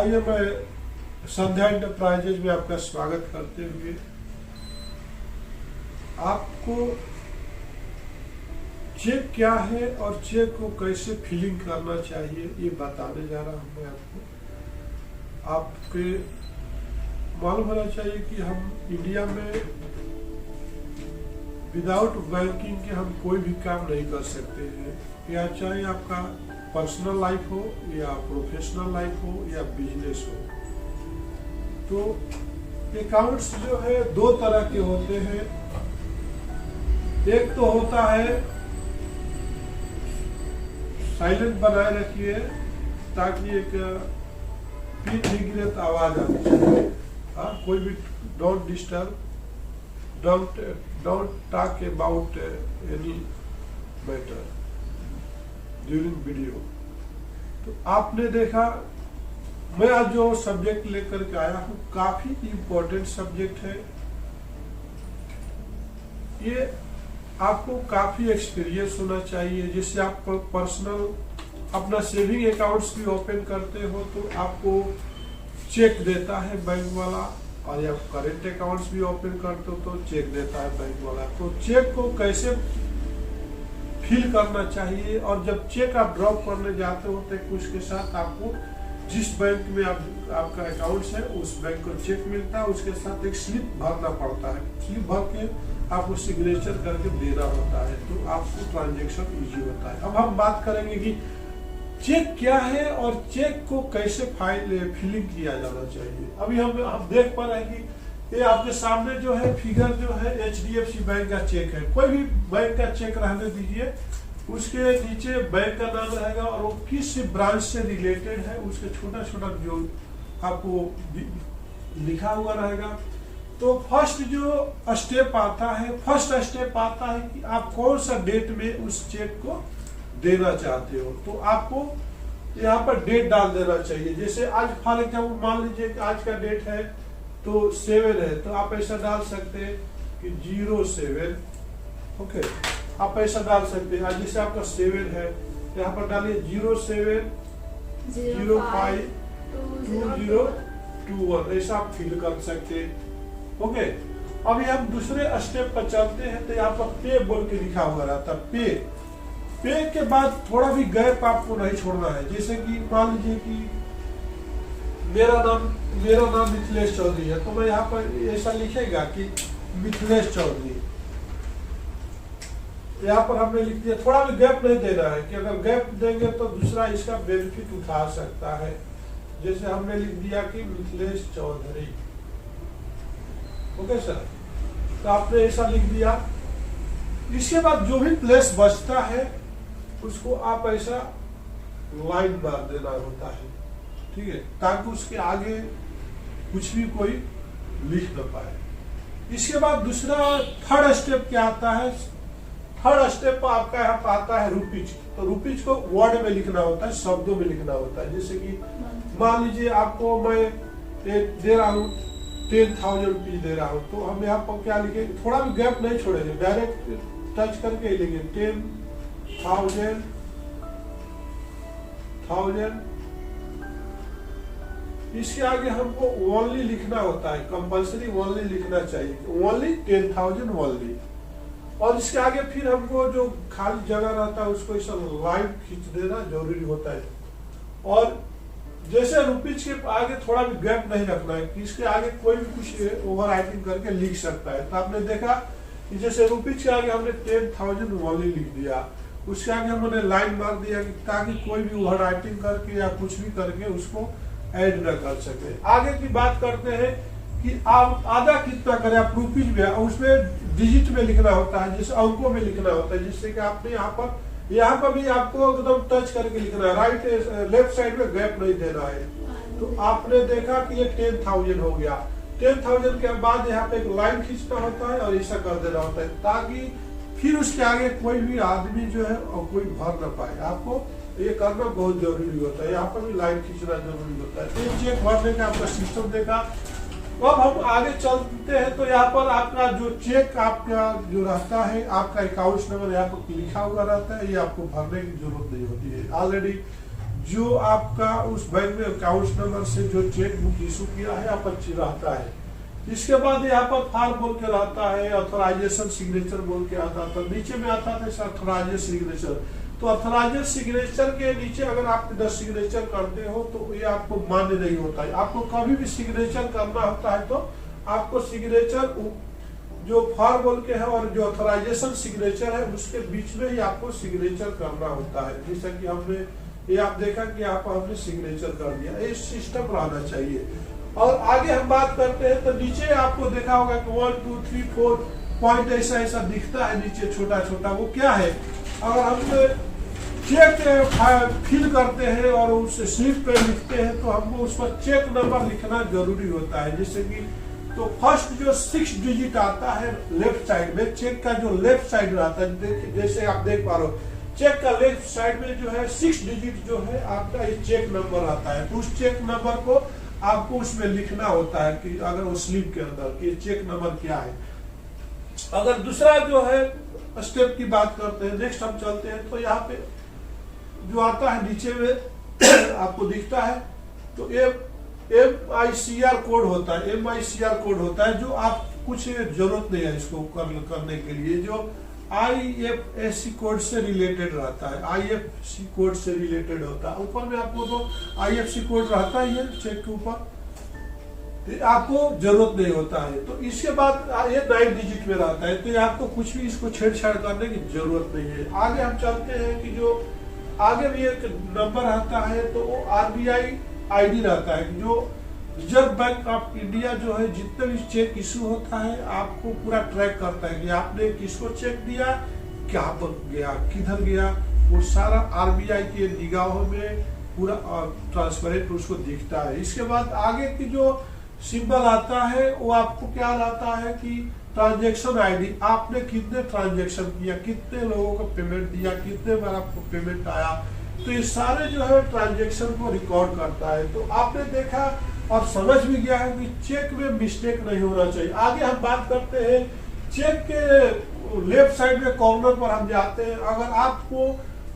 आइए मैं संध्या इंटरप्राइजेज में आपका स्वागत करते हुए आपको चेक क्या है और चेक को कैसे फिलिंग करना चाहिए ये बताने जा रहा हूं मैं आपको। आपके मालूम होना चाहिए कि हम इंडिया में विदाउट बैंकिंग के हम कोई भी काम नहीं कर सकते हैं, या चाहे आपका पर्सनल लाइफ हो या प्रोफेशनल लाइफ हो या बिजनेस हो। तो अकाउंट्स जो है दो तरह के होते हैं। एक तो होता है साइलेंट बनाए रखिए ताकि एक पीठ आवाज आनी चाहिए। कोई भी don't disturb, don't talk about any matter during video. तो आपने देखा मैं आज जो सब्जेक्ट लेकर के आया हूं काफी इम्पोर्टेंट सब्जेक्ट है। ये आपको काफी एक्सपीरियंस होना चाहिए। जिससे आप पर्सनल अपना सेविंग अकाउंट्स भी ओपन करते हो तो आपको चेक देता है बैंक वाला, और या करेंट अकाउंट्स भी ओपन करते हो तो चेक देता है बैंक वाला। तो चेक को कैसे फिल करना चाहिए, और जब चेक आप ड्रॉप करने जाते हो तो उसके साथ आपको जिस बैंक में आपका अकाउंट्स है उस बैंक को चेक मिलता है, उसके साथ एक स्लिप भरना पड़ता है। स्लिप भर के आपको सिग्नेचर करके देना होता है, तो आपको ट्रांजेक्शन इजी होता है। अब हम बात करेंगे कि चेक क्या है और चेक को कैसे फिलिंग किया जाना चाहिए। अभी हम देख पा रहे हैं कि ये आपके सामने जो है फिगर जो है HDFC बैंक का चेक है। कोई भी बैंक का चेक रहने दीजिए, उसके नीचे बैंक का नाम रहेगा और वो किस ब्रांच से रिलेटेड है उसके छोटा छोटा जो आपको लिखा हुआ रहेगा। तो फर्स्ट स्टेप आता है कि आप कौन सा डेट में उस चेक को देना चाहते हो। तो आपको यहाँ पर डेट डाल देना चाहिए। जैसे आज फॉर एग्जाम्पल मान लीजिए कि आज का डेट है तो 7 है, तो आप ऐसा डाल सकते हैं कि 07। ओके, आप ऐसा डाल सकते हैं। जैसे आपका 7 है, यहाँ पर डालिए 07 05 2021, ऐसा आप फिल कर सकते हैं। ओके, अभी हम दूसरे स्टेप पर चलते हैं। तो यहाँ पर पे बोल के लिखा हुआ रहता है। पे के बाद थोड़ा भी गैप आपको नहीं छोड़ना है। जैसे कि मान लीजिए कि मेरा नाम मिथिलेश चौधरी है, तो मैं यहाँ पर ऐसा लिखेगा कि मिथिलेश चौधरी। यहाँ पर हमने लिख दिया। थोड़ा भी गैप नहीं देना है कि अगर गैप देंगे तो दूसरा इसका बेनिफिट उठा सकता है। जैसे हमने लिख दिया कि मिथिलेश चौधरी। ओके सर, तो आपने ऐसा लिख दिया। इसके बाद जो भी प्लेस बचता है उसको आप ऐसा लाइन मार देना होता है, ठीक है, ताकि उसके आगे कुछ भी कोई लिख न पाए। इसके बाद दूसरा थर्ड स्टेप क्या आता है। थर्ड स्टेप पर आपका यहाँ पर आता है रुपीज। तो रुपीज को वर्ड में लिखना होता है, शब्दों में लिखना होता है। जैसे कि मान लीजिए आपको मैं दे रहा हूँ 10,000 रुपीज दे रहा हूँ, तो हम यहाँ पर क्या लिखेंगे, थोड़ा भी गैप नहीं छोड़ेंगे, डायरेक्ट टच करके ही लिखेंगे 10,000। इसके आगे हमको ओनली लिखना होता है, कंपल्सरी ओनली लिखना चाहिए, ओनली 10,000 ओनली। और इसके आगे फिर हमको जो खाली जगह रहता है उसको इस लाइन खींच देना जरूरी होता है। और जैसे रुपीज के आगे थोड़ा भी गैप नहीं रखना है कि इसके आगे कोई भी कुछ ओवर राइटिंग करके लिख सकता है। तो आपने देखा कि जैसे रुपीज के आगे हमने 10,000 ओनली लिख दिया, उसके आगे हमने लाइन मार दिया कि ताकि कोई भी ओवर राइटिंग करके या कुछ भी करके उसको ऐड न कर सके। आगे की बात करते हैं कि आप आधा कितना करें। आप रुपीज में उसमें डिजिट में लिखना होता है, जैसे अंकों में लिखना होता है, जिससे कि आपने यहाँ पर भी आपको एकदम टच करके लिखना है। राइट लेफ्ट साइड में गैप नहीं देना है। तो आपने देखा कि ये 10,000 हो गया। 10,000 के बाद यहाँ पे एक लाइन खींचना होता है और ऐसा कर देना होता है, ताकि फिर उसके आगे कोई भी आदमी जो है और कोई भर ना पाए। आपको ये करना बहुत जरूरी होता है। यहाँ पर भी लाइन खींचना जरूरी होता है। तो चेक भरने का आपका सिस्टम देखा। अब हम आगे चलते हैं। तो यहाँ पर आपका जो चेक आपका जो रहता है, आपका अकाउंट नंबर यहाँ पर लिखा हुआ रहता है, ये आपको भरने की जरूरत नहीं होती है। ऑलरेडी जो आपका उस बैंक में अकाउंट नंबर से जो चेक बुक इशू किया है आप रहता है। इसके बाद यहाँ पर फॉर्म बोल के रहता है, ऑथराइजेशन सिग्नेचर बोल के आता था, नीचे में आता था ऑथराइजेड सिग्नेचर। तो ऑथराइजेड सिग्नेचर के नीचे अगर आप इधर सिग्नेचर करते हो तो ये आपको मान्य नहीं होता है। आपको कभी भी सिग्नेचर करना होता है तो आपको सिग्नेचर जो फॉर्म बोल के है और जो ऑथराइजेशन सिग्नेचर है उसके बीच में ही आपको सिग्नेचर करना होता है। जैसा कि हमने ये आप देखा कि यहाँ पर हमने सिग्नेचर कर दिया, ये सिस्टम रहना चाहिए। और आगे हम बात करते हैं तो नीचे आपको देखा होगा कि 1 2 3 4 पॉइंट ऐसा ऐसा दिखता है नीचे छोटा छोटा, वो क्या है? अगर हम चेक फिल करते हैं और उस स्लिप पे लिखते हैं तो हमको उस पर चेक नंबर लिखना जरूरी होता है। जैसे कि तो फर्स्ट जो 6 डिजिट आता है लेफ्ट साइड में, चेक का जो लेफ्ट साइड रहता है, जैसे आप देख पा रहे हो चेक का लेफ्ट साइड में जो है 6 डिजिट जो है आपका ये चेक नंबर आता है। तो उस चेक नंबर को आपको उसमें लिखना होता है कि अगर वो स्लिप के अंदर कि चेक नंबर क्या है। अगर दूसरा जो है स्टेप की बात करते हैं, नेक्स्ट हम चलते हैं तो यहाँ पे जो आता है नीचे में आपको दिखता है तो MICR कोड होता है, MICR कोड होता है जो आप कुछ जरूरत नहीं है इसको करने के लिए, जो IFSC कोड से रिलेटेड रहता है, IFSC कोड से रिलेटेड होता है। ऊपर में आपको तो IFSC कोड रहता ही है चेक के ऊपर, तो आपको जरूरत नहीं होता है। तो इसके बाद ये 9 डिजिट में रहता है, तो ये आपको कुछ भी इसको छेड़छाड़ करने की जरूरत नहीं है। आगे हम चलते हैं कि जो आगे भी एक नंबर आता है तो वो RBI ID रहता है, जो रिजर्व बैंक ऑफ इंडिया जो है जितने भी चेक इशू होता है आपको पूरा ट्रैक करता है कि आपने किसको चेक दिया, क्या पर गया, किधर गया, वो सारा RBI के निगाहों में पूरा ट्रांसपेरेंट उसको दिखता है। इसके बाद आगे की जो सिंबल आता है वो आपको क्या आता है कि ट्रांजैक्शन ID, आपने कितने ट्रांजैक्शन किया, कितने लोगों को पेमेंट दिया, कितने बार आपको पेमेंट आया, तो ये सारे जो है ट्रांजैक्शन को रिकॉर्ड करता है। तो आपने देखा और समझ भी गया है कि चेक में मिस्टेक नहीं होना चाहिए। आगे हम बात करते हैं चेक के लेफ्ट साइड में कॉर्नर पर हम जाते हैं।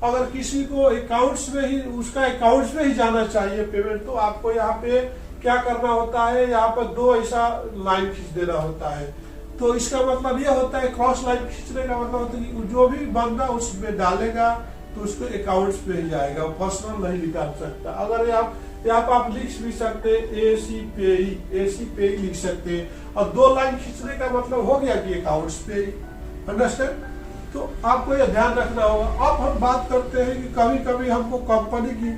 अगर किसी को अकाउंट्स में ही उसका अकाउंट्स में ही जाना चाहिए पेमेंट, तो आपको यहाँ पे क्या करना होता है, यहाँ पर 2 ऐसा लाइन खींच देना होता है। तो इसका मतलब यह होता है, क्रॉस लाइन खींचने का मतलब होता है कि जो भी बंदा उसमें डालेगा तो उसको अकाउंट्स पे ही जाएगा, पर्सनल नहीं निकाल सकता। अगर यहाँ पर आप लिख भी सकते AC पे लिख सकते हैं, और 2 लाइन खींचने का मतलब हो गया कि अकाउंट्स पे, अंडरस्टैंड? तो आपको यह ध्यान रखना होगा। अब हम बात करते हैं कि कभी कभी हमको कंपनी की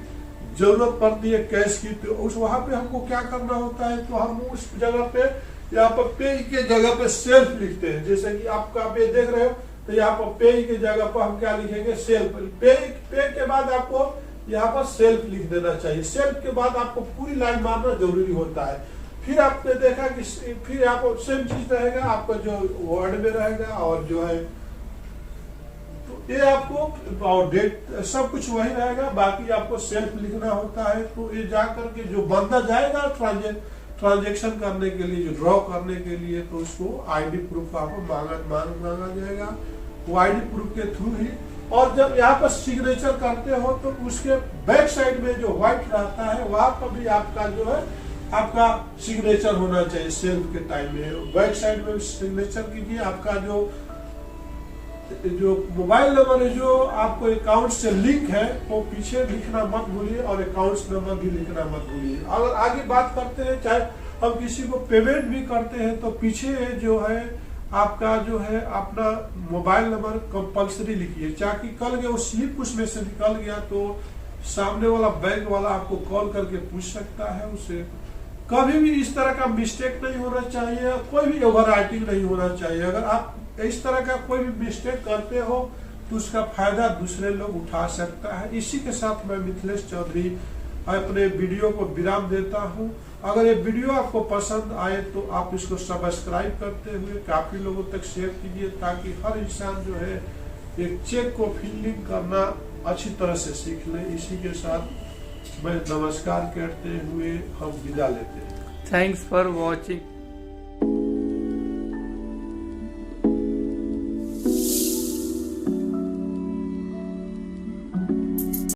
जरूरत पड़ती है कैश की, तो उस वहां पे हमको क्या करना होता है, तो हम उस जगह पे यहाँ पर पे के जगह पे सेल्फ लिखते हैं। जैसे कि आपका पे देख रहे हो तो यहाँ पर पे के जगह पर हम क्या लिखेंगे, सेल्फ। पे के बाद आपको यहाँ पर सेल्फ लिख देना चाहिए। सेल्फ के बाद आपको पूरी लाइन मारना जरूरी होता है। फिर आपने देखा कि फिर यहाँ पर सेम चीज रहेगा, आपका जो वर्ड में रहेगा और जो है तो ये आपको और डेट सब कुछ वही रहेगा, बाकी आपको सेल्फ लिखना होता है। तो ये जाकर के जो बंदा जाएगा ट्रांजेक्शन करने के लिए, जो ड्रॉ करने के लिए, तो उसको ID प्रूफ आपको मांगा जाएगा, वो ID प्रूफ के थ्रू ही। और जब यहाँ पर सिग्नेचर करते हो तो उसके बैक साइड में जो व्हाइट रहता है वहां पर भी आपका जो है आपका सिग्नेचर होना चाहिए। सेल्फ के टाइम में बैक साइड में सिग्नेचर कीजिए। आपका जो मोबाइल नंबर है जो आपको अकाउंट से लिंक है वो पीछे लिखना मत भूलिए, और अकाउंट नंबर भी लिखना मत भूलिए। अगर आगे बात करते हैं, चाहे हम किसी को पेमेंट भी करते हैं तो पीछे जो है आपका जो है अपना मोबाइल नंबर कंपलसरी लिखिए, ताकि कल गया वो स्लिप उसमें से निकल गया तो सामने वाला बैंक वाला आपको कॉल करके पूछ सकता है। उसे कभी भी इस तरह का मिस्टेक नहीं होना चाहिए, कोई भी ओवर राइटिंग नहीं होना चाहिए। अगर आप इस तरह का कोई भी मिस्टेक करते हो तो उसका फायदा दूसरे लोग उठा सकता है। इसी के साथ मैं मिथिलेश चौधरी अपने वीडियो को विराम देता हूं। अगर ये वीडियो आपको पसंद आए तो आप इसको सब्सक्राइब करते हुए काफी लोगों तक शेयर कीजिए, ताकि हर इंसान जो है एक चेक को फिलिंग करना अच्छी तरह से सीख ले। इसी के साथ मैं नमस्कार कहते हुए हम विदा लेते हैं। Thanks for watching.